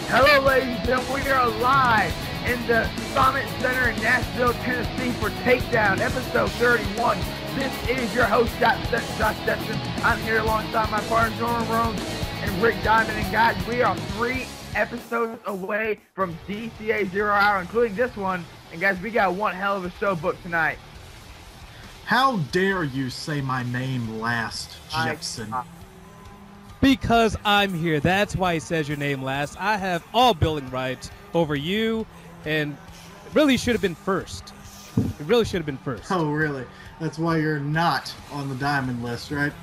Hello, ladies and gentlemen. We are live in the Summit Center in Nashville, Tennessee for Takedown, episode 31. This is your host, Josh Stetson. I'm here alongside my partners, Norman Rome and Rick Diamond. And guys, we are 3 episodes away from DCA Zero Hour, including this one. And guys, we got one hell of a show booked tonight. How dare you say my name last, Jepson? Because I'm here. That's why he says your name last. I have all billing rights over you, and it really should have been first. It really should have been first. Oh, really? That's why you're not on the diamond list, right?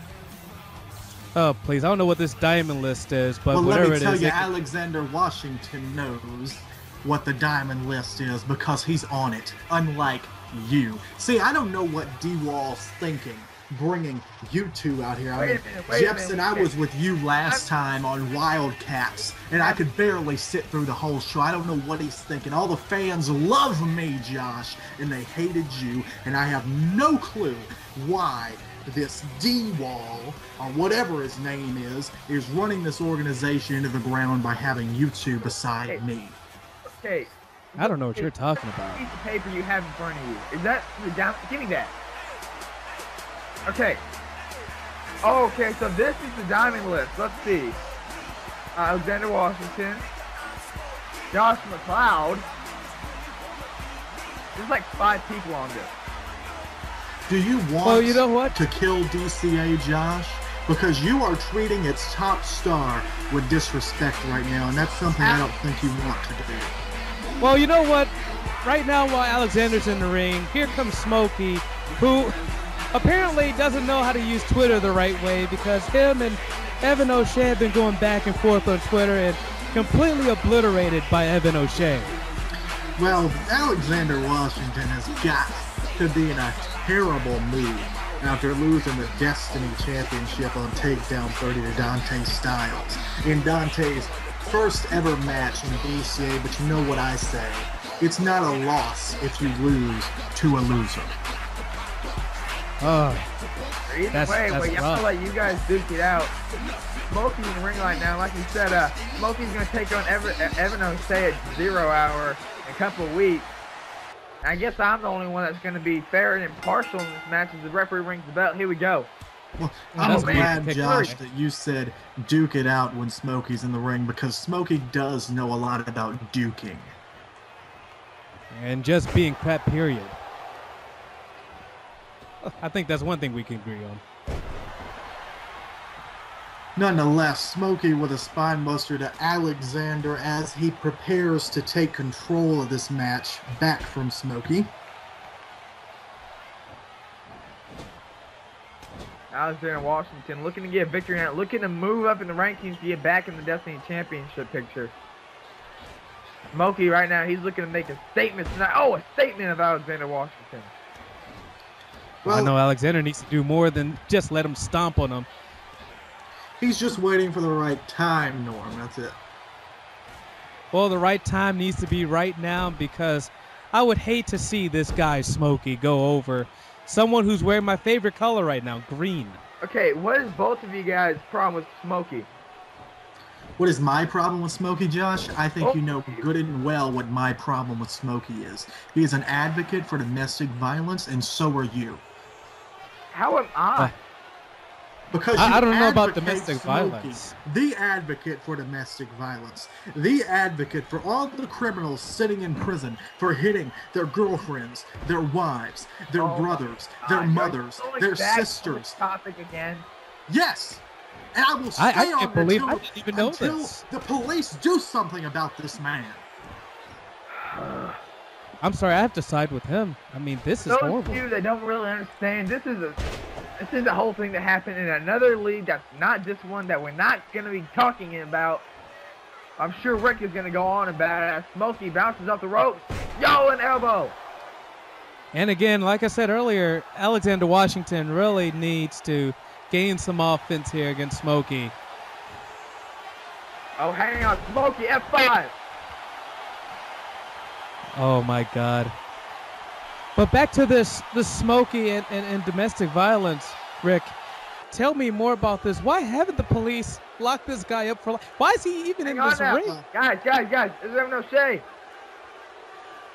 Oh, please. I don't know what this diamond list is, but well, whatever let me tell it is. you, Alexander Washington knows what the diamond list is because he's on it, unlike you. See, I don't know what D-Wall's thinking, bringing you two out here. I mean, Jepson, I was with you last time on Wildcats, and I could barely sit through the whole show. I don't know what he's thinking. All the fans love me, Josh, and they hated you, and I have no clue why this D-Wall, or whatever his name is running this organization into the ground by having you two beside me. Okay. I don't know what you're talking about. Piece of paper you have in front of you. Is that the down? Give me that. Okay. Oh, okay, so this is the diamond list. Let's see. Alexander Washington. Josh McLeod. There's like 5 people on this. Do you want you know what? to kill DCA, Josh? Because you are treating its top star with disrespect right now, and that's something I don't think you want to do. Well, you know what? Right now, while Alexander's in the ring, here comes Smokey, who apparently doesn't know how to use Twitter the right way because him and Evan O'Shea have been going back and forth on Twitter and completely obliterated by Evan O'Shea. Well, Alexander Washington has got to be in a terrible mood after losing the Destiny Championship on Takedown 30 to Dante Styles in Dante's first ever match in DCA, but you know what I say. It's not a loss if you lose to a loser. Oh, Either way, well, I'm gonna let you guys duke it out. Smokey's in the ring right now. Like you said, Smokey's gonna take on Evan O'Shea at 0 Hour in a couple of weeks. I guess I'm the only one that's gonna be fair and impartial in this match as the referee rings the bell. Here we go. Well, I'm glad, Josh, that you said duke it out when Smokey's in the ring because Smokey does know a lot about duking. And just being crap, period. I think that's one thing we can agree on. Nonetheless, Smokey with a spine buster to Alexander as he prepares to take control of this match back from Smokey. Alexander Washington looking to get a victory now, looking to move up in the rankings to get back in the Destiny Championship picture. Smokey right now, he's looking to make a statement tonight. Oh, a statement of Alexander Washington. Well, I know Alexander needs to do more than just let him stomp on him. He's just waiting for the right time, Norm. That's it. Well, the right time needs to be right now because I would hate to see this guy, Smokey, go over someone who's wearing my favorite color right now, green. Okay, what is both of you guys' problem with Smokey? What is my problem with Smokey, Josh? I think you know good and well what my problem with Smokey is. He is an advocate for domestic violence, and so are you. How am I? Because I don't know about advocate domestic Smokey, violence. The advocate for domestic violence. The advocate for all the criminals sitting in prison for hitting their girlfriends, their wives, their brothers, their mothers, their sisters. Topic again. Yes. And I will stay I can't on believe until, I didn't even know until this. the police do something about this man. I'm sorry, I have to side with him. I mean, this is horrible. Those of you that don't really understand, this is a whole thing that happened in another league that's not this one that we're not going to be talking about. I'm sure Rick is going to go on about it as Smokey bounces off the ropes. Yo, an elbow. And again, like I said earlier, Alexander Washington really needs to gain some offense here against Smokey. Oh, hang on. Smokey, F5. Oh, my God. But back to this Smokey and domestic violence, Rick. tell me more about this. Why haven't the police locked this guy up for life? Why is he even in this ring? Guys, this is Evan O'Shea.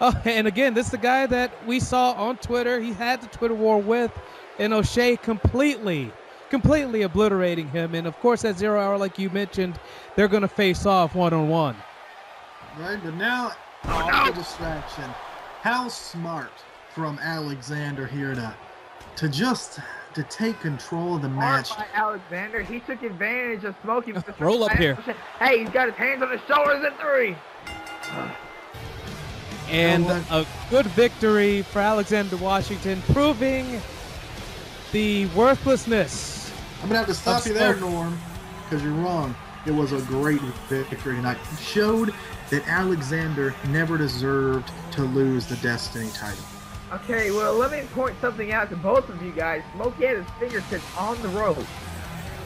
Oh, and again, this is the guy that we saw on Twitter. He had the Twitter war with, and O'Shea completely obliterating him. And, of course, at 0 Hour, like you mentioned, they're going to face off one-on-one. Right, but now, the distraction. How smart from Alexander here to take control of the match. By Alexander, he took advantage of Smokey. Roll up here. Hey, he's got his hands on his shoulders at 3. And a good victory for Alexander Washington, proving the worthlessness. I'm going to have to stop you there, Norm, because you're wrong. It was a great victory tonight. It showed that Alexander never deserved to lose the Destiny title. Okay, well, let me point something out to both of you guys. Smokey had his fingertips on the rope.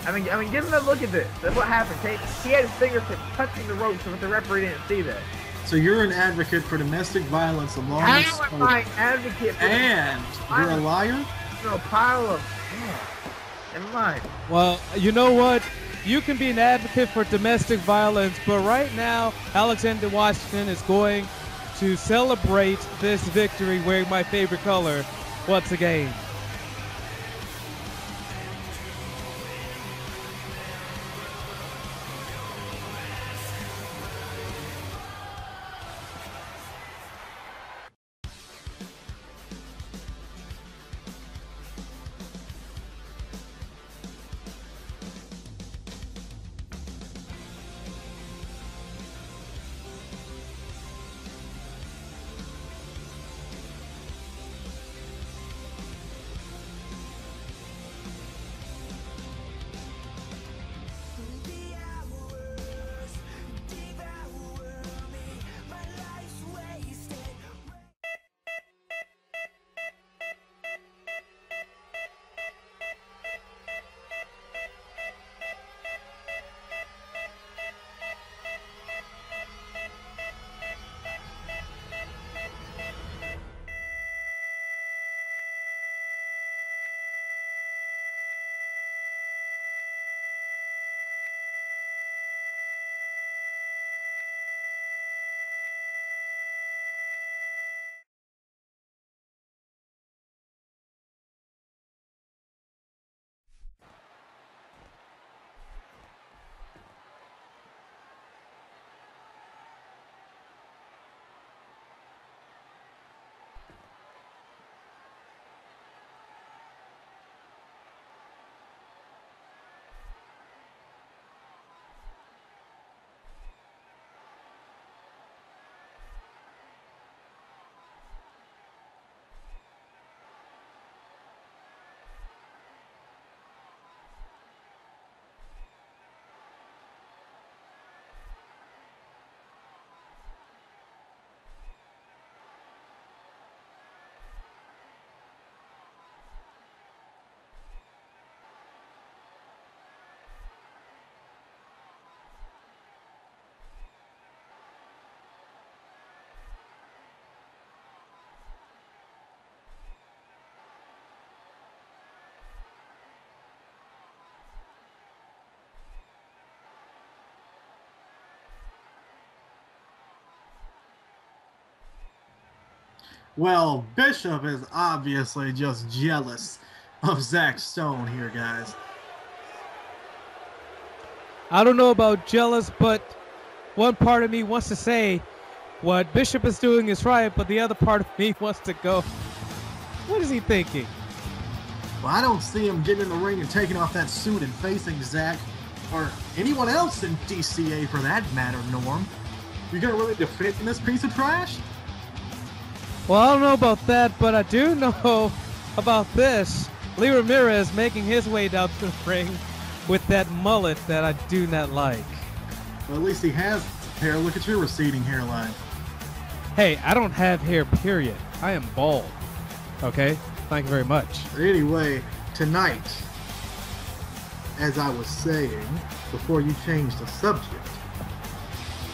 I mean, give him a look at this. That's what happened. He had his fingertips touching the rope, so the referee didn't see that. So you're an advocate for domestic violence along with Smokey. How am I an advocate for And you're a liar? No, pile of... Never mind. Well, you know what? You can be an advocate for domestic violence, but right now, Alexander Washington is going to celebrate this victory wearing my favorite color once again. Well, Bishop is obviously just jealous of Zach Stone here, guys. I don't know about jealous, but one part of me wants to say what Bishop is doing is right, but the other part of me wants to go, what is he thinking? Well, I don't see him getting in the ring and taking off that suit and facing Zach, or anyone else in DCA for that matter, Norm. You gonna really defend this piece of trash? Well, I don't know about that, but I do know about this. Lee Ramirez making his way down to the ring with that mullet that I do not like. Well, at least he has hair. Look at your receding hairline. Hey, I don't have hair, period. I am bald. Okay? Thank you very much. Anyway, tonight, as I was saying, before you change the subject,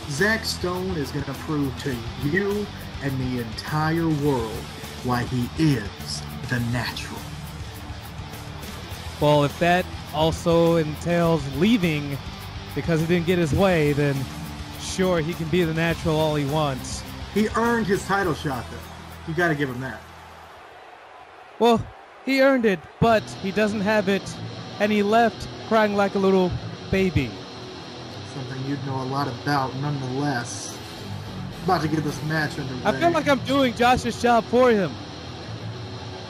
Zach Stone is going to prove to you and the entire world why he is the natural. Well, if that also entails leaving because he didn't get his way, then sure, he can be the natural all he wants. He earned his title shot, though. You got to give him that. Well, he earned it, but he doesn't have it, and he left crying like a little baby. Something you'd know a lot about, nonetheless. About to get this match underway. I feel like I'm doing Josh's job for him.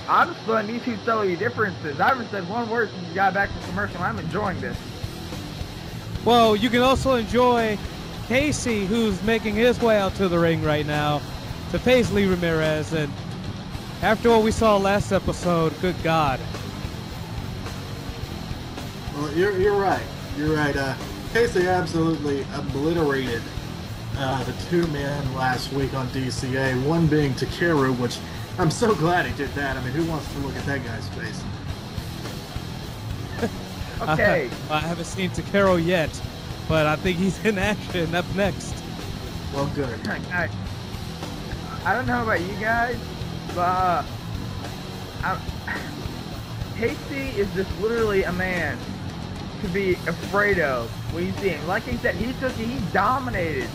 Honestly, I need to tell you differences. I haven't said one word since you got back from commercial. I'm enjoying this. Well, you can also enjoy Casey, who's making his way out to the ring right now to face Lee Ramirez. And after what we saw last episode, good God. Well, you're right. You're right. Casey absolutely obliterated the two men last week on DCA, one being Takeru, which I'm so glad he did that. I mean, who wants to look at that guy's face? Okay. I haven't seen Takeru yet, but I think he's in action up next. Well, good. I don't know about you guys, but Casey is just literally a man to be afraid of when you see him. Like he said, he dominated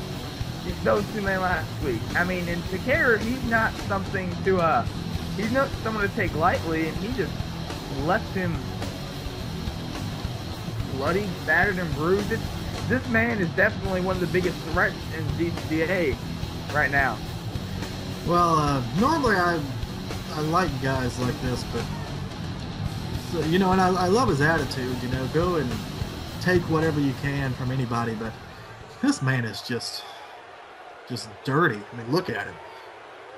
those two men last week. I mean, in Takeru, he's not something to he's not someone to take lightly, and he just left him bloody, battered, and bruised. This man is definitely one of the biggest threats in DCA right now. Well, normally I like guys like this, but so, you know, and I love his attitude. You know, go and take whatever you can from anybody, but this man is just dirty. I mean, look at him.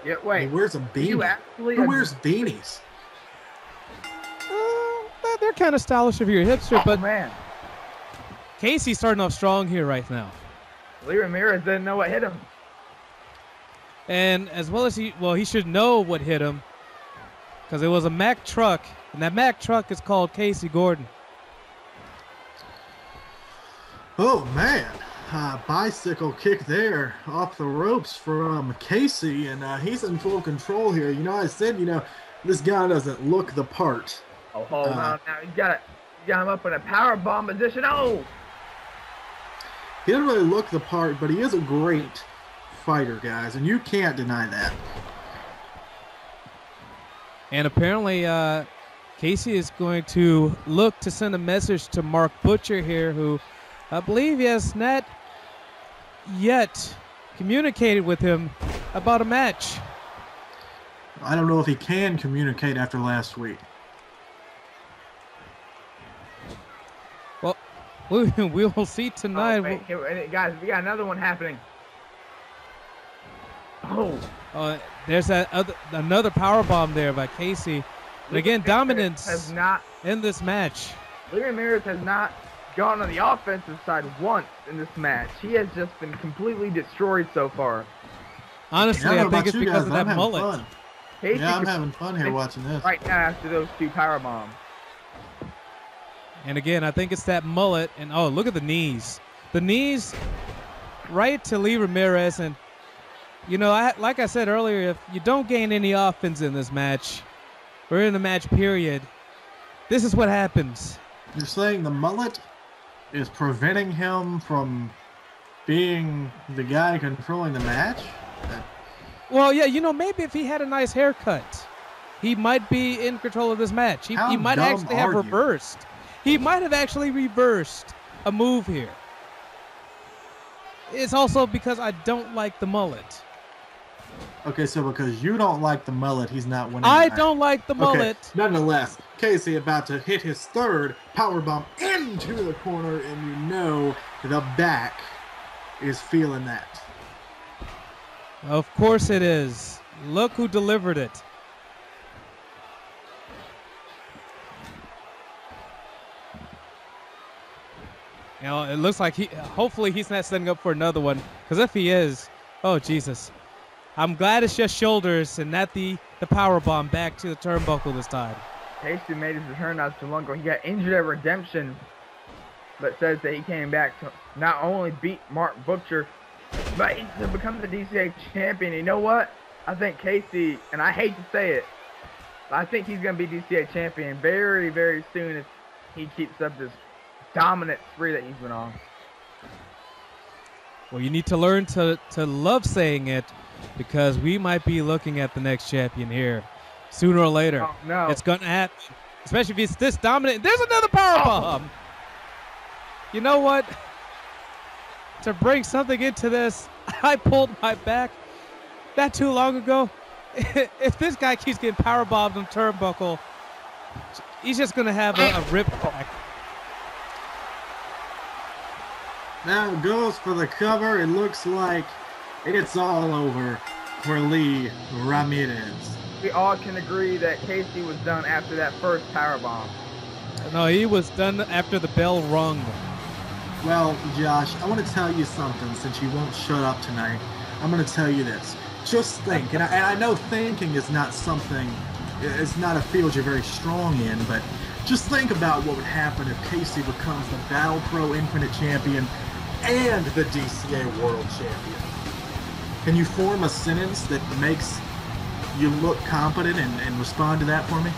Yeah, wait. He wears a beanie. Who wears beanies? They're kind of stylish if you're a hipster, but man, Casey's starting off strong here right now. Lee Ramirez didn't know what hit him. And as well as he should know what hit him, because it was a Mack truck, and that Mack truck is called Casey Gordon. Oh, man. Bicycle kick there off the ropes from Casey, and he's in full control here. You know, I said, you know, this guy doesn't look the part. Oh, hold on now. You got him up in a power bomb position. Oh! He doesn't really look the part, but he is a great fighter, guys, and you can't deny that. And apparently, Casey is going to look to send a message to Mark Butcher here, who I believe he has not yet communicated with him about a match. I don't know if he can communicate after last week. Well, we will see tonight. Oh, wait, here, guys, we got another one happening. Oh. There's another power bomb there by Casey. And again, dominance has not in this match. Lee Ramirez has not gone on the offensive side once in this match. He has just been completely destroyed so far. Honestly, I think it's because of that mullet. Yeah, I'm having fun here watching this. Right now after those two power bombs. And again, I think it's that mullet. And oh, look at the knees. The knees right to Lee Ramirez. And, you know, like I said earlier, if you don't gain any offense in this match, or in the match period, this is what happens. You're saying the mullet is preventing him from being the guy controlling the match? Well, yeah, you know, maybe if he had a nice haircut, he might be in control of this match. He might actually have reversed. He might have actually reversed a move here. It's also because I don't like the mullet. Okay, so because you don't like the mullet, he's not winning. I don't like the mullet. Okay. Nonetheless, Casey about to hit his third powerbomb into the corner, and you know the back is feeling that. Of course it is. Look who delivered it. You know, it looks like hopefully he's not setting up for another one, because if he is, oh Jesus. I'm glad it's just shoulders and not the power bomb back to the turnbuckle this time. Casey made his return not too long ago. He got injured at Redemption, but says that he came back to not only beat Mark Butcher, but to become the DCA champion. You know what? I think Casey, and I hate to say it, but I think he's going to be DCA champion very, very soon. he keeps up this dominant spree that he's been on. Well, you need to learn to love saying it, because we might be looking at the next champion here sooner or later. Oh, no. It's going to happen, especially if he's this dominant. There's another powerbomb. You know what? To bring something into this, I pulled my back not too long ago. If this guy keeps getting powerbombed on turnbuckle, he's just going to have a rip back. Now goes for the cover. It looks like it's all over for Lee Ramirez. We all can agree that Casey was done after that first powerbomb. No, he was done after the bell rung. Well, Josh, I want to tell you something since you won't shut up tonight. I'm going to tell you this. Just think, and I know thinking is not something, it's not a field you're very strong in, but just think about what would happen if Casey becomes the Battle Pro Infinite Champion and the DCA World Champion. Can you form a sentence that makes you look competent and respond to that for me?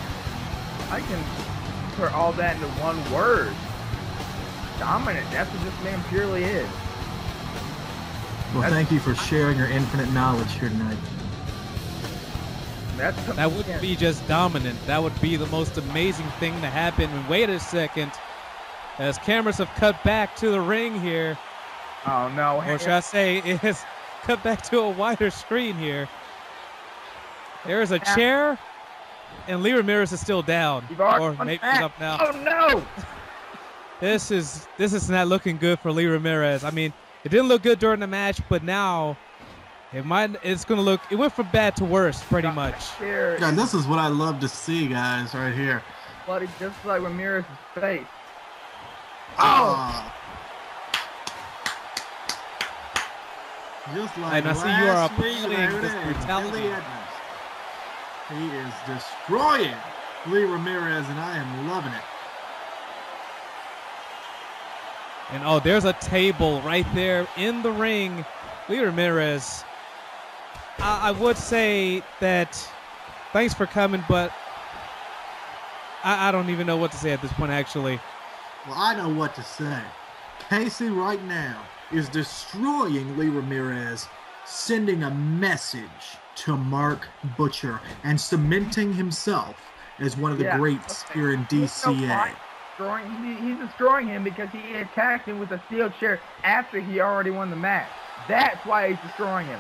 I can put all that into one word. Dominant. That's what this man purely is. Well, thank you for sharing your infinite knowledge here tonight. That wouldn't be just dominant. That would be the most amazing thing to happen. And wait a second. As cameras have cut back to the ring here. Oh, no. Or should I say, it has cut back to a wider screen here. There is a chair, and Lee Ramirez is still down. Or maybe he's up now. Oh, no. This is not looking good for Lee Ramirez. I mean, it didn't look good during the match, but now it's going to look, it went from bad to worse pretty much. Yeah, this is what I love to see, guys, right here. Bloody just like Ramirez's face. Oh! Just like and I see you are applauding this brutality. He is destroying Lee Ramirez, and I am loving it. And oh, there's a table right there in the ring. Lee Ramirez, I would say that thanks for coming, but I don't even know what to say at this point, actually. Well, I know what to say. Casey right now is destroying Lee Ramirez, sending a message to Mark Butcher and cementing himself as one of the greats here in DCA. He's destroying him because he attacked him with a steel chair after he already won the match. That's why he's destroying him.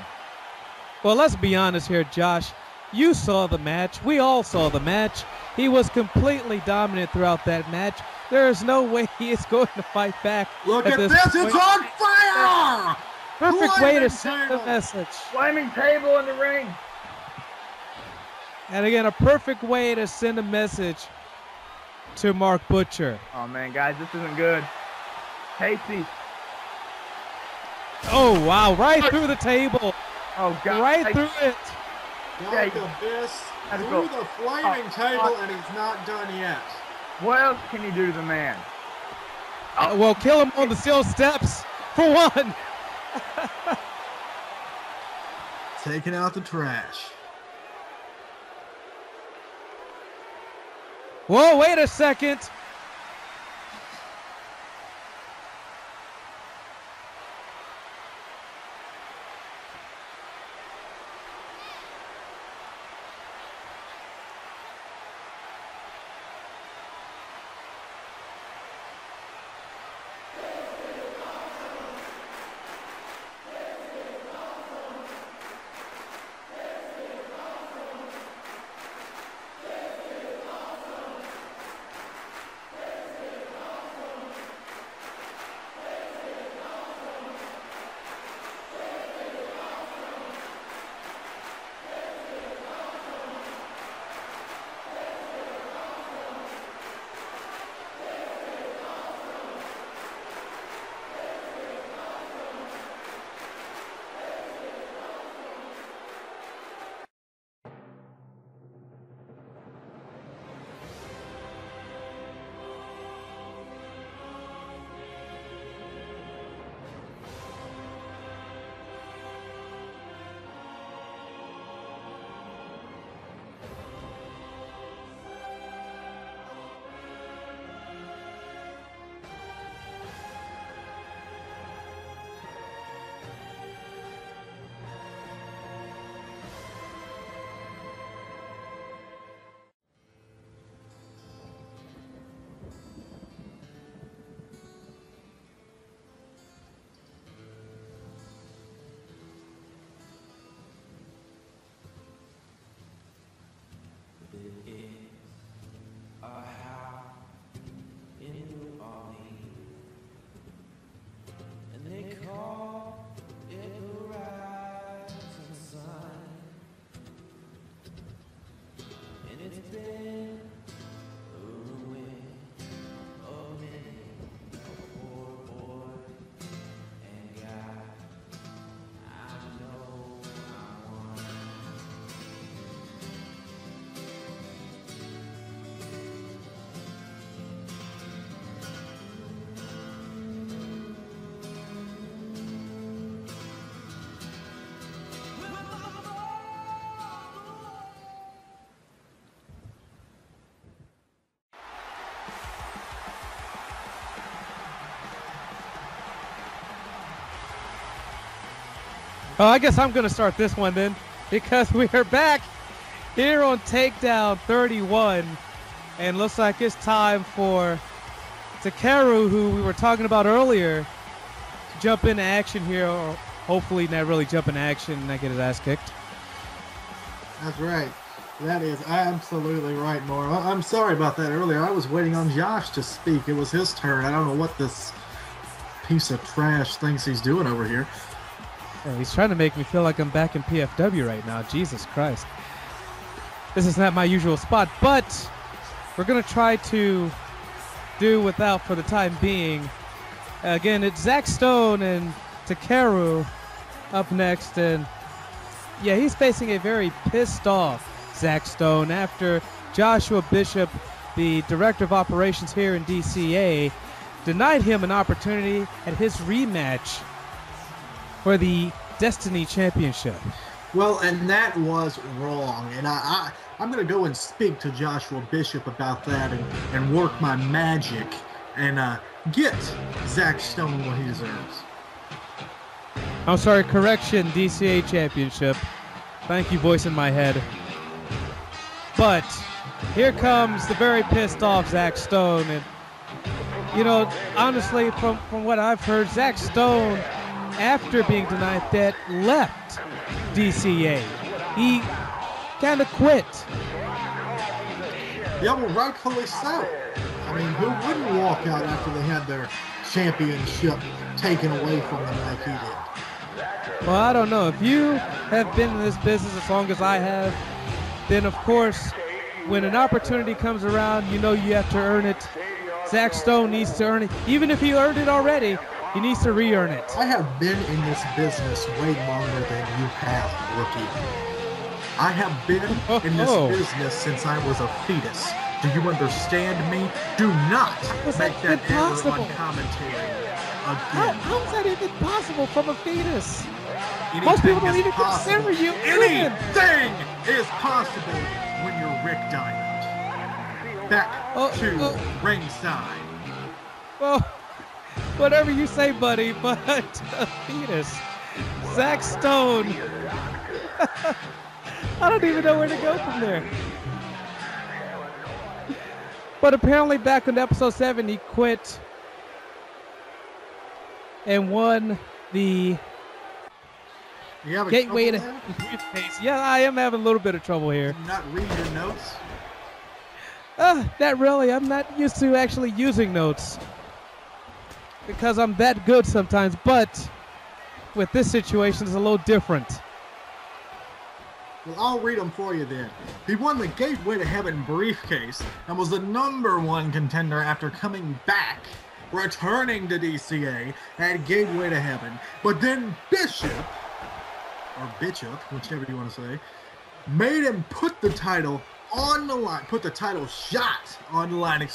Well, let's be honest here, Josh. You saw the match. We all saw the match. He was completely dominant throughout that match. There is no way he is going to fight back. Look at this. It's on fire! Perfect way to send the message. Flaming table in the ring. And again, a perfect way to send a message to Mark Butcher. Oh, man, guys, this isn't good. Casey. Oh, wow, right through the table. Oh, God. Right through it. Like this, through the flaming table, and he's not done yet. What else can you do to the man? Well, kill him on the steel steps, for one. Taking out the trash. Whoa, wait a second. Oh, I guess I'm going to start this one then, because we are back here on Takedown 31, and looks like it's time for Takeru, who we were talking about earlier, to jump into action here, or hopefully not really jump into action and not get his ass kicked. That's right. That is absolutely right, Nora. I'm sorry about that earlier. I was waiting on Josh to speak. It was his turn. I don't know what this piece of trash thinks he's doing over here. Oh, he's trying to make me feel like I'm back in PFW right now. Jesus Christ. This is not my usual spot, but we're going to try to do without for the time being. Again, it's Zach Stone and Takeru up next, and yeah, he's facing a very pissed off Zach Stone after Joshua Bishop, the director of operations here in DCA, denied him an opportunity at his rematch for the Destiny Championship. Well, and that was wrong, and I'm going to go and speak to Joshua Bishop about that and work my magic and get Zach Stone what he deserves. I'm sorry, correction, DCA Championship. Thank you, voice in my head. But here comes the very pissed off Zach Stone, and you know, honestly, from what I've heard, Zach Stone, after being denied that, left DCA. He kind of quit. Yeah, well, rightfully so. I mean, who wouldn't walk out after they had their championship taken away from them like he did? Well, I don't know. If you have been in this business as long as I have, then of course, when an opportunity comes around, you know you have to earn it. Zach Stone needs to earn it. Even if he earned it already, he needs to re-earn it. I have been in this business way longer than you have, rookie. I have been in this business since I was a fetus. Do you understand me? Do not make that error on commentary again. How is that even possible from a fetus? Anything Most people don't even possible. consider you human. Anything is possible when you're Rick Diamond. Back to ringside. Well, whatever you say, buddy, but a fetus. Zach Stone. I don't even know where to go from there. But apparently back on episode 7, he quit and won the gateway to briefcase. Yeah, I am having a little bit of trouble here. Did you not read your notes? Not really. I'm not used to actually using notes because I'm that good sometimes, but with this situation, it's a little different. Well, I'll read them for you then. He won the Gateway to Heaven briefcase and was the #1 contender after coming back, returning to DCA at Gateway to Heaven. But then Bishop, whichever you want to say, made him put the title on the line, put the title shot on the line,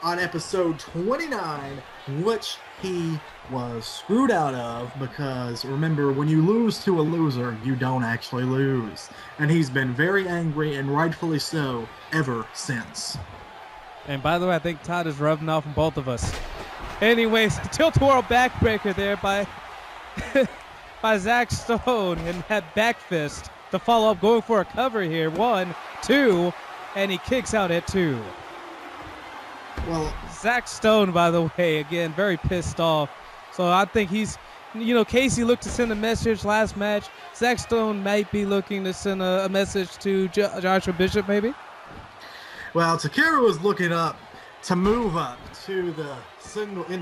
on episode 29, which he was screwed out of because, remember, when you lose to a loser, you don't actually lose. And he's been very angry, and rightfully so, ever since. And by the way, I think Todd is rubbing off on both of us. Anyways, tilt-a-whirl backbreaker there by by Zach Stone, and that back fist to follow up, going for a cover here. 1, 2, and he kicks out at 2. Well, Zach Stone, by the way, again, very pissed off. So I think he's, you know, Casey looked to send a message last match. Zach Stone might be looking to send a message to Joshua Bishop, maybe? Well, Takeru was looking up to move up to the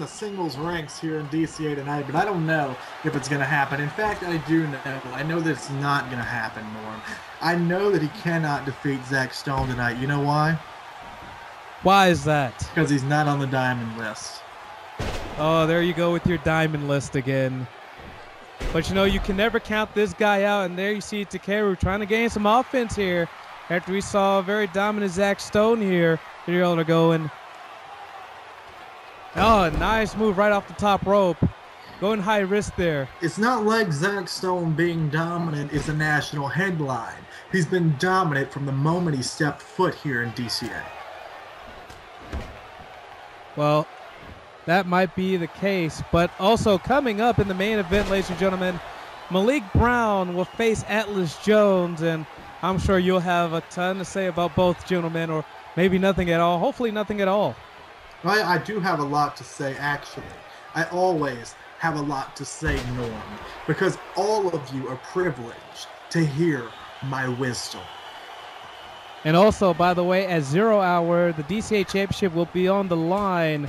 singles ranks here in DCA tonight, but I don't know if it's going to happen. In fact, I do know. I know that it's not going to happen, Norm. I know that he cannot defeat Zach Stone tonight. You know why? Why is that? Because he's not on the diamond list. Oh, there you go with your diamond list again. But you know, you can never count this guy out, and there you see Takeru trying to gain some offense here after we saw a very dominant Zach Stone here. Here are going. Oh, a nice move right off the top rope. Going high risk there. It's not like Zach Stone being dominant is a national headline. He's been dominant from the moment he stepped foot here in DCA. Well, that might be the case, but also coming up in the main event, ladies and gentlemen, Malik Brown will face Atlas Jones, and I'm sure you'll have a ton to say about both gentlemen, or maybe nothing at all. Hopefully nothing at all. I do have a lot to say, actually. I always have a lot to say, Norm, because all of you are privileged to hear my wisdom. And also, by the way, at 0 Hour, the DCA Championship will be on the line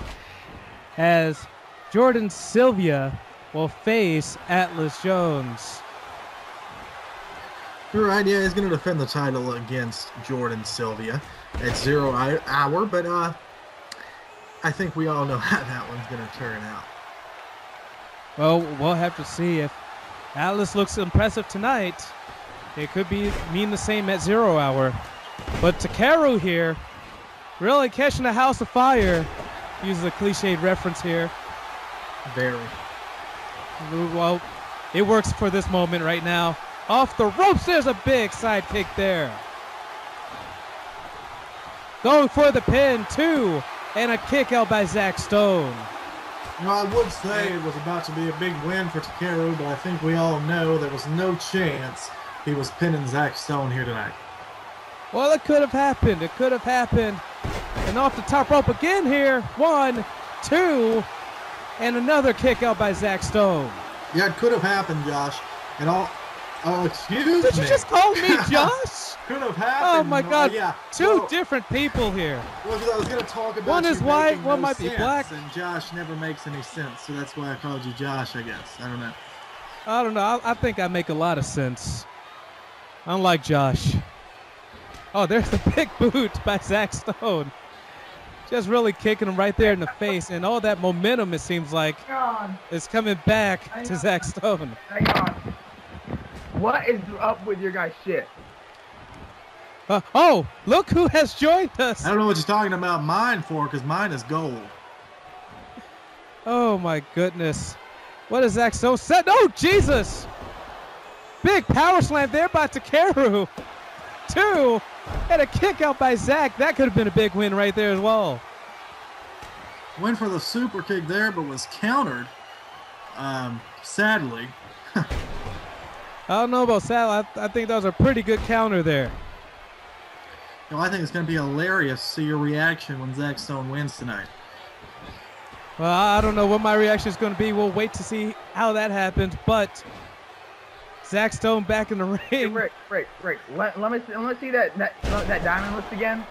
as Jordan Sylvia will face Atlas Jones. You're right, yeah, he's going to defend the title against Jordan Sylvia at 0 Hour, but I think we all know how that one's going to turn out. Well, we'll have to see. If Atlas looks impressive tonight, it could mean the same at 0 Hour. But Takeru here, really catching the house of fire. Uses a cliched reference here. Very. Well, it works for this moment right now. Off the ropes, there's a big side kick there. Going for the pin, 2, and a kick out by Zach Stone. You know, I would say it was about to be a big win for Takeru, but I think we all know there was no chance he was pinning Zach Stone here tonight. Well, it could have happened. It could have happened. And off the top rope again here. 1, 2, and another kick out by Zach Stone. Yeah, it could have happened, Josh. And excuse me. Did you just call me Josh? Could have happened. Oh my God! Yeah. Two different people here. Well, I was going to talk about one is white, one might be black, and Josh never makes any sense, so that's why I called you Josh. I guess I don't know. I don't know. I think I make a lot of sense. Unlike Josh. Oh, there's the big boot by Zach Stone. Just really kicking him right there in the face, and all that momentum, it seems like, is coming back to Zach Stone. Hang on. What is up with your guys' shit? Oh, look who has joined us. I don't know what you're talking about mine for, because mine is gold. Oh, my goodness. What is Zach Stone said? Oh, Jesus. Big power slam there by Takeru. 2, and a kick out by Zach. That could have been a big win right there as well. Went for the super kick there, but was countered, sadly. I don't know about Sal. I think that was a pretty good counter there. You know, I think it's going to be hilarious to see your reaction when Zach Stone wins tonight. Well, I don't know what my reaction is going to be. We'll wait to see how that happens. But Zach Stone back in the ring. Hey, Rick. Let me see that diamond list again.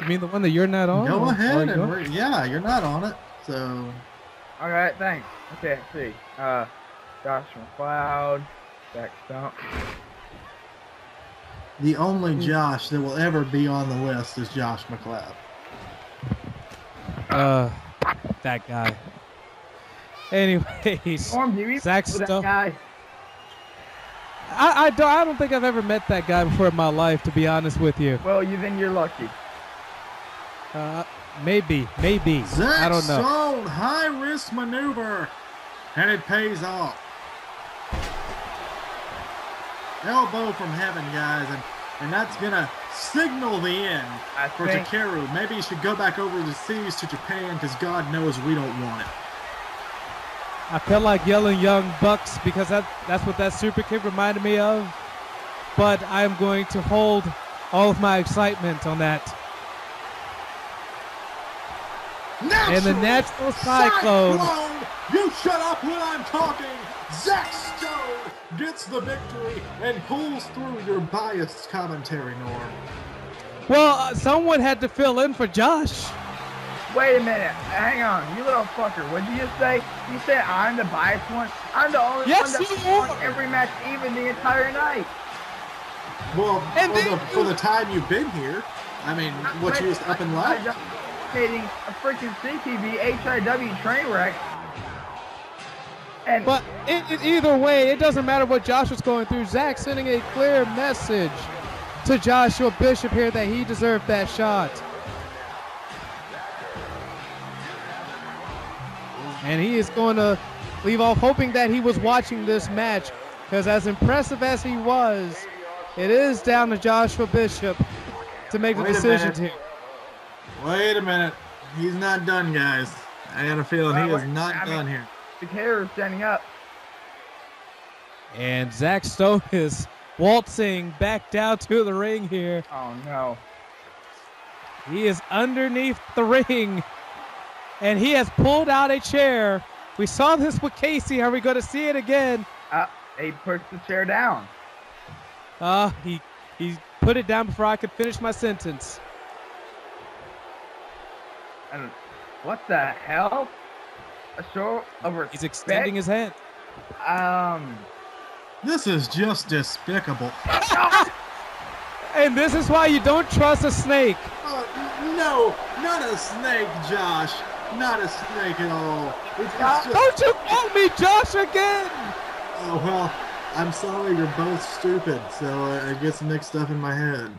You mean the one that you're not on? Go ahead and yeah, you're not on it. So. All right, thanks. Okay, let's see. Josh McLeod, Zach Stone. The only Josh that will ever be on the list is Josh McLeod. That guy. Anyways, Zach Stone. I don't think I've ever met that guy before in my life, to be honest with you. Well, then you're lucky. Maybe. Zach I don't know. Stone, high risk maneuver, and it pays off. Elbow from heaven, guys, and that's gonna signal the end for Takeru. Maybe he should go back over the seas to Japan, because God knows we don't want it. I felt like yelling Young Bucks because that's what that super kick reminded me of. But I'm going to hold all of my excitement on that. And the natural cyclone. You shut up when I'm talking. Zach Stone gets the victory and pulls through your biased commentary, Norm. Well, someone had to fill in for Josh. Wait a minute. Hang on. You little fucker. What did you just say? You said I'm the biased one? I'm the only one that won every match, even the entire night. Well, for the time you've been here, I mean, what you was up and left? A freaking CTV HIW train wreck. But either way, it doesn't matter what Josh was going through. Zach sending a clear message to Joshua Bishop here that he deserved that shot. And he is going to leave off hoping that he was watching this match, because as impressive as he was, it is down to Joshua Bishop to make the decisions here. Wait a minute. He's not done, guys. I got a feeling he is not done here. The hair is standing up. And Zach Stone is waltzing back down to the ring here. Oh, no. He is underneath the ring, and he has pulled out a chair. We saw this with Casey. Are we going to see it again? He pushed the chair down. He put it down before I could finish my sentence. And what the hell? A show of respect? He's extending his hand. This is just despicable. And this is why you don't trust a snake. No, not a snake, Josh. Not a snake at all. It's just... Don't you call me Josh again! Oh, well, I'm sorry, you're both stupid, so it gets mixed up in my head.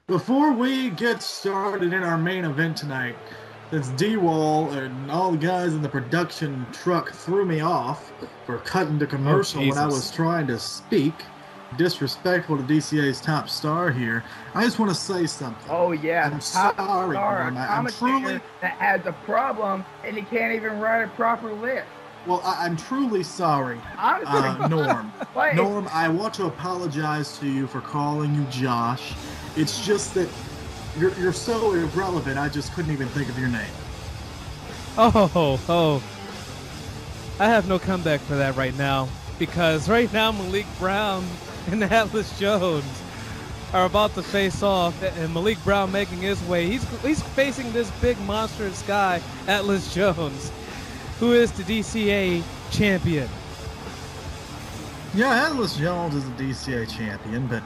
Before we get started in our main event tonight, since D-Wall and all the guys in the production truck threw me off for cutting the commercial when I was trying to speak, disrespectful to DCA's top star here, I just want to say something. Oh, yeah. I'm sorry, Norm. I'm truly... that has a problem, and he can't even write a proper list. Well, I'm truly sorry, Norm. Norm, I want to apologize to you for calling you Josh. It's just that you're so irrelevant, I just couldn't even think of your name. Oh. I have no comeback for that right now, because right now Malik Brown and Atlas Jones are about to face off, and Malik Brown making his way. He's facing this big monstrous guy, Atlas Jones, who is the DCA champion. Yeah, Atlas Jones is the DCA champion, but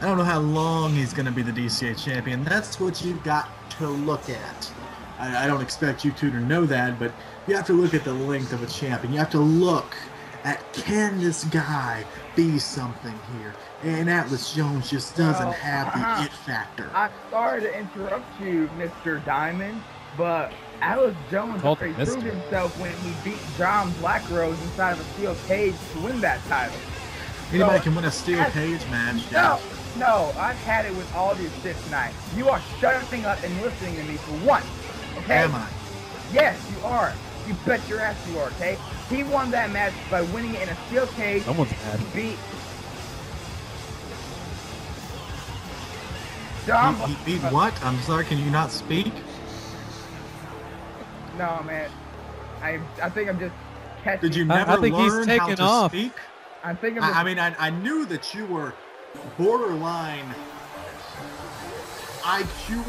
I don't know how long he's going to be the DCA champion. That's what you've got to look at. I don't expect you two to know that, but you have to look at the length of a champion. You have to look at, can this guy be something here? And Atlas Jones just doesn't have the it factor. I'm sorry to interrupt you, Mr. Diamond, but Atlas Jones already proved himself when he beat John Blackrose inside of a steel cage to win that title. Anybody can win a steel cage match. No, I've had it with all these shit tonight. You are shutting up and listening to me for once, okay? Am I? Yes, you are. You bet your ass you are, okay? He won that match by winning it in a steel cage. Someone's mad. He beat John. He beat what? I'm sorry, can you not speak? No, man. I think I'm just catching. Did you never learn how to speak? I think I knew that you were borderline IQ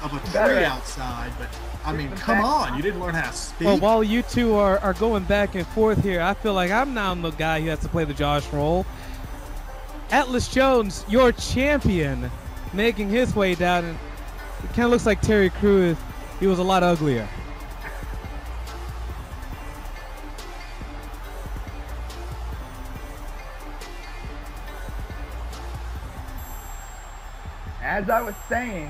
of a tree outside, but I mean, come on, you didn't learn how to speak. Well, while you two are going back and forth here, I feel like I'm now the guy who has to play the Josh role. Atlas Jones, your champion, making his way down, and it kind of looks like Takeru if he was a lot uglier. As I was saying,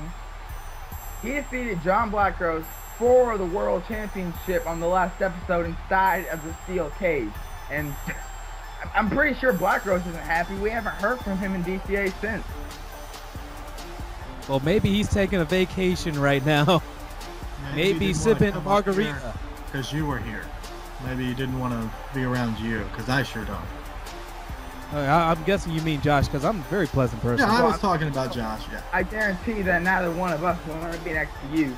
He defeated John Blackrose for the World Championship on the last episode inside of the steel cage. And I'm pretty sure Blackrose isn't happy. We haven't heard from him in DCA since. Well, maybe he's taking a vacation right now. Maybe sipping margarita. Because you were here. Maybe you didn't want to be around you, because I sure don't. I'm guessing you mean Josh, because I'm a very pleasant person. Yeah, I was talking about Josh, yeah. I guarantee that neither one of us will want to be next to you.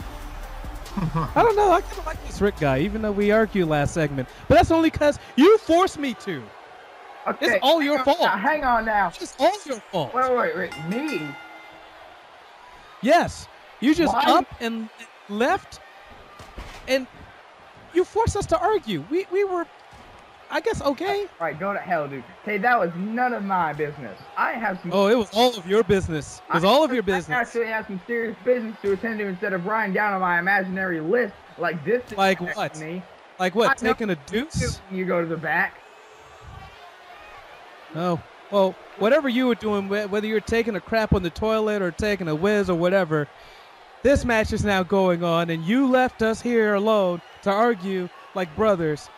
I don't know. I kind of like this Rick guy, even though we argued last segment. But that's only because you forced me to. Okay, it's all your fault. Hang on now. It's all your fault. Wait. Me? Yes. You just Why? up and left, and you forced us to argue. We were, I guess, okay. All right, go to hell, dude. Hey, that was none of my business. I have some... Oh, it was all of your business. It was all of your business. I actually have some serious business to attend to instead of writing down on my imaginary list like this. Like what? Like what? Taking a deuce? You go to the back. Oh, well, whatever you were doing, whether you're taking a crap on the toilet or taking a whiz or whatever, this match is now going on, and you left us here alone to argue like brothers.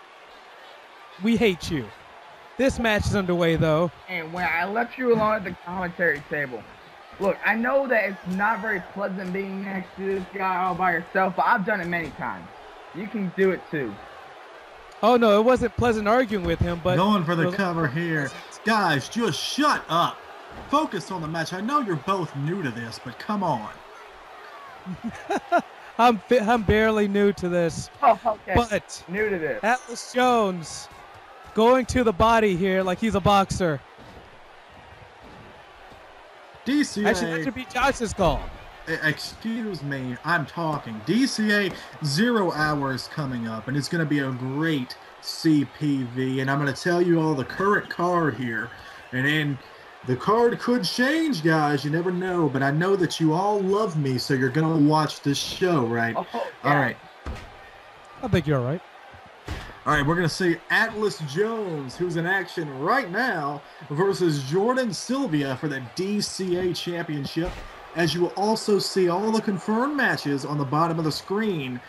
We hate you. This match is underway, though. And when I left you alone at the commentary table, look, I know that it's not very pleasant being next to this guy all by yourself, but I've done it many times. You can do it, too. Oh, no, it wasn't pleasant arguing with him, but... Going for the cover here. Guys, just shut up. Focus on the match. I know you're both new to this, but come on. I'm barely new to this. Oh, okay. But new to this. Atlas Jones going to the body here like he's a boxer. DCA. Actually, that should be Josh's call. Excuse me, I'm talking. DCA Zero Hour is coming up, and it's going to be a great CPV, and I'm going to tell you all the current card here. And then the card could change, guys. You never know, but I know that you all love me, so you're going to watch this show, right? Oh, yeah. All right. I think you're all right. All right, we're going to see Atlas Jones, who's in action right now, versus Jordan Sylvia for the DCA Championship. As you will also see all the confirmed matches on the bottom of the screen,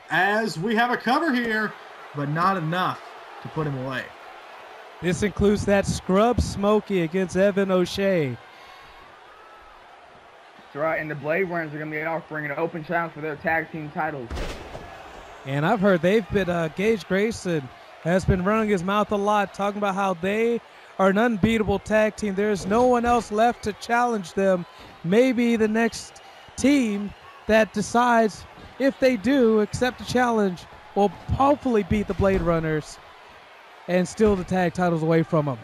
as we have a cover here, but not enough to put him away. This includes that scrub Smokey against Evan O'Shea. That's right, and the Blade Runners are going to be offering an open challenge for their tag team titles. And I've heard they've been, Gage Grayson has been running his mouth a lot, talking about how they are an unbeatable tag team. There's no one else left to challenge them. Maybe the next team that decides if they do accept the challenge will hopefully beat the Blade Runners and steal the tag titles away from them.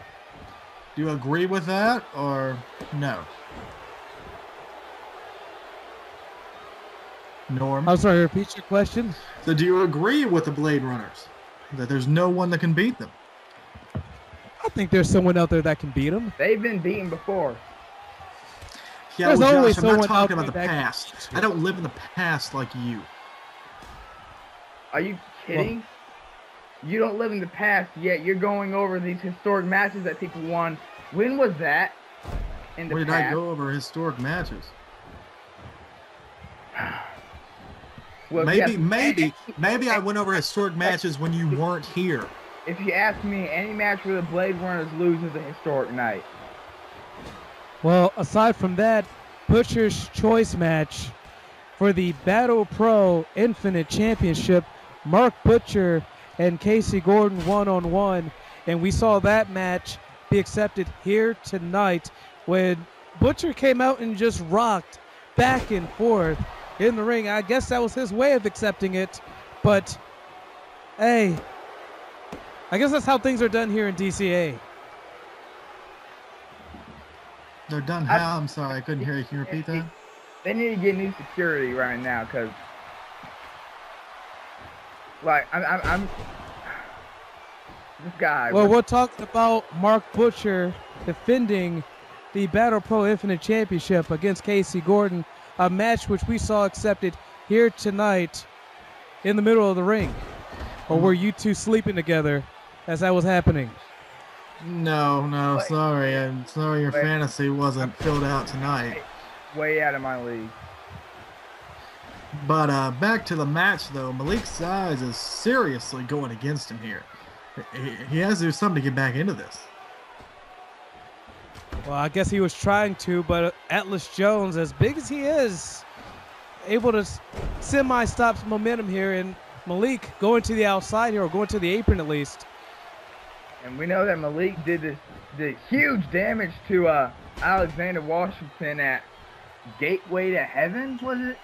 Do you agree with that or no? Norm? I'm sorry, repeat your question. So do you agree with the Blade Runners that there's no one that can beat them? I think there's someone out there that can beat them. They've been beaten before. Yeah, there's well, always Josh, I'm not someone out talking about the there that past. I don't live in the past like you. Are you kidding? Well, you don't live in the past, yet you're going over these historic matches that people won. When was that? In the Where did past? I go over historic matches? Well, maybe I went over historic matches when you weren't here. If you ask me, any match where the Blade Runners lose is a historic night. Well, aside from that, Butcher's Choice match for the Battle Pro Infinite Championship, Mark Butcher and Casey Gordon one-on-one, and we saw that match be accepted here tonight when Butcher came out and just rocked back and forth in the ring. I guess that was his way of accepting it, but hey, I guess that's how things are done here in DCA. They're done how? I'm sorry, I couldn't hear you. Can you repeat that? They need to get new security right now, because, like, I'm this guy. Well, we're talking about Mark Butcher defending the Battle Pro Infinite Championship against Casey Gordon, a match which we saw accepted here tonight in the middle of the ring. Or were you two sleeping together as that was happening? No, sorry. I'm sorry your fantasy wasn't filled out tonight. Way out of my league. But back to the match, though. Malik's size is seriously going against him here. He has to do something to get back into this. Well, I guess he was trying to, but Atlas Jones, as big as he is, able to semi-stop some momentum here, and Malik going to the outside here, or going to the apron at least. And we know that Malik did huge damage to Alexander Washington at Gateway to Heaven, was it?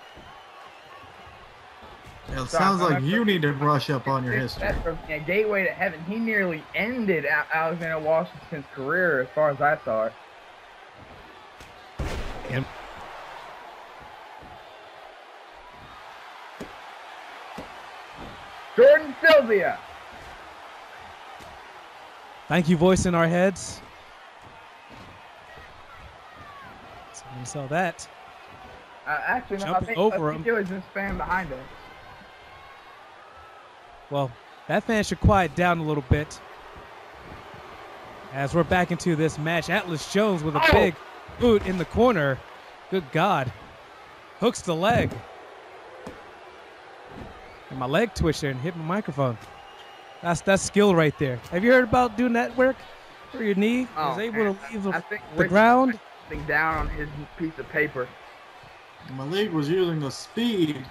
It sounds like you need to brush up on your history. Yeah, Gateway to Heaven. He nearly ended Alexander Washington's career as far as I saw it. And Jordan Sylvia. thank you, voice in our heads. So we saw that. Actually, no, Jumping I think over him. it was this fan behind us. Well, that fan should quiet down a little bit. As we're back into this match, Atlas Jones with a big boot in the corner. Good God. Hooks the leg. And my leg twitched there and hit my microphone. That's skill right there. Have you heard about doing that work where your knee is able to leave the ground? Thing down on his piece of paper. Malik was using the speed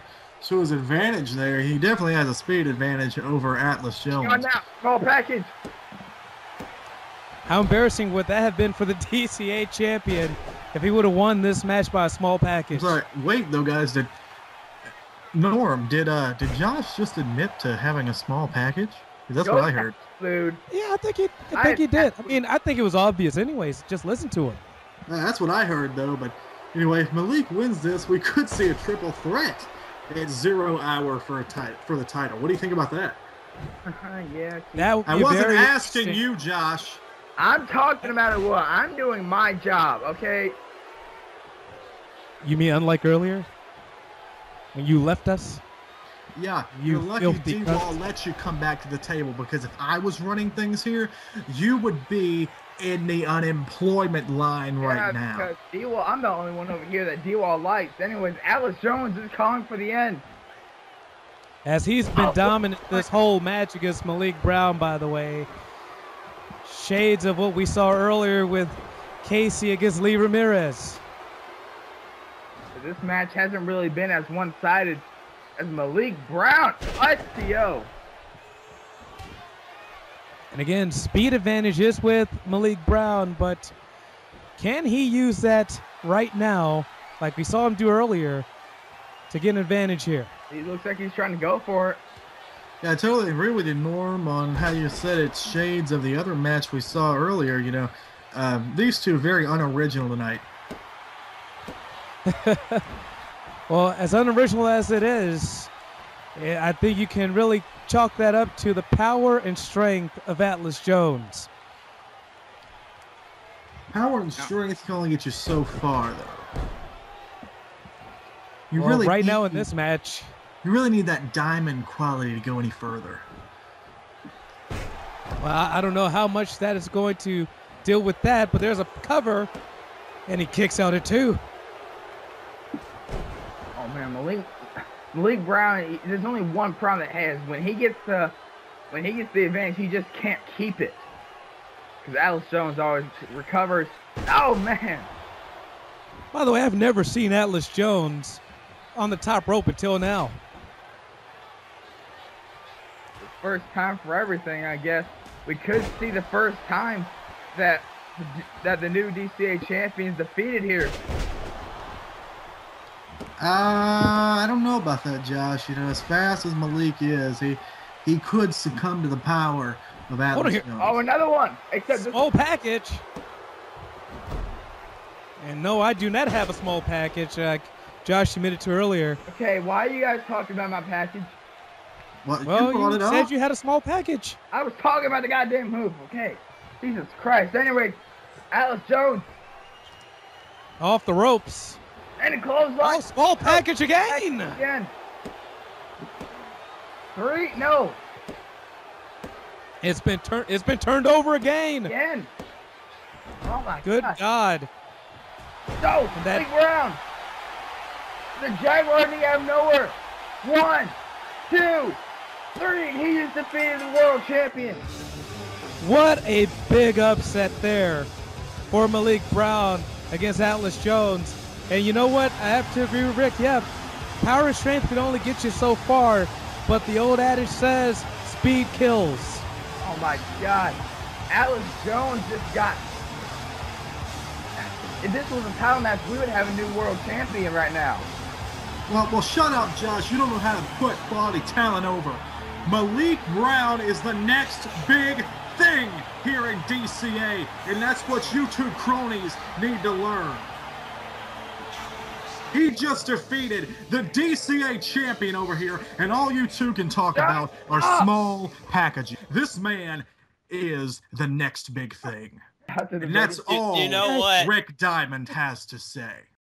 to his advantage there. He definitely has a speed advantage over Atlas Jones. Come on now, small package. How embarrassing would that have been for the DCA champion if he would have won this match by a small package? Sorry, wait though, guys. Did Josh just admit to having a small package? That's what I heard. Dude. Yeah, I think he did. I mean, I think it was obvious anyways. Just listen to him. That's what I heard though. But anyway, if Malik wins this, we could see a triple threat at 0 Hour for the title. What do you think about that? Yeah. I wasn't asking you, Josh. I'm talking about it. What? I'm doing my job, okay? You mean unlike earlier when you left us? Yeah, You you're lucky filthy D-Wall cunt. let you come back to the table, because if I was running things here, you would be in the unemployment line right now. Because D-Wall, I'm the only one over here that D-Wall likes. Anyways, Atlas Jones is calling for the end. As he's been dominant this whole match against Malik Brown, by the way. Shades of what we saw earlier with Casey against Lee Ramirez. This match hasn't really been as one-sided as Malik Brown. ICO. And again, speed advantage is with Malik Brown, but can he use that right now, like we saw him do earlier, to get an advantage here? He looks like he's trying to go for it. Yeah, I totally agree with you, Norm, on how you said it's shades of the other match we saw earlier. You know, these two very unoriginal tonight. Well, as unoriginal as it is, I think you can really chalk that up to the power and strength of Atlas Jones. Power and strength can only get you so far, though. You Well, really right need, now in this match, you really need that diamond quality to go any further. well, I don't know how much that is going to deal with that, but there's a cover, and he kicks out at 2. Oh man, Malik Brown. There's only one problem that has when he gets the advantage, he just can't keep it. Because Atlas Jones always recovers. Oh man. By the way, I've never seen Atlas Jones on the top rope until now. First time for everything, I guess. We could see the first time that the new DCA champion is defeated here. I don't know about that, Josh. You know, as fast as Malik is, he could succumb to the power of Atlas Jones. Oh, another one. Except this. Small package. And no, I do not have a small package, like Josh admitted to earlier. Okay, why are you guys talking about my package? Well, You said you had a small package. I was talking about the goddamn move, okay? Jesus Christ. Anyway, Atlas Jones. Off the ropes. And a clothesline. Oh, small package again. Again. 3, no. It's been turned over again. Again. Oh my Good God. God. No, that- Malik Brown. the Jaguar knee out of nowhere. 1, 2, 3. He just defeated the world champion. What a big upset there for Malik Brown against Atlas Jones. And you know what? I have to agree with Rick. Yeah, power and strength can only get you so far, but the old adage says speed kills. Oh my God. Atlas Jones just got... If this was a title match, we would have a new world champion right now. Well, shut up, Josh. You don't know how to put quality talent over. Malik Brown is the next big thing here in DCA, and that's what YouTube cronies need to learn. He just defeated the DCA champion over here, and all you two can talk about are small packages. This man is the next big thing. And that's all you know what? Rick Diamond has to say.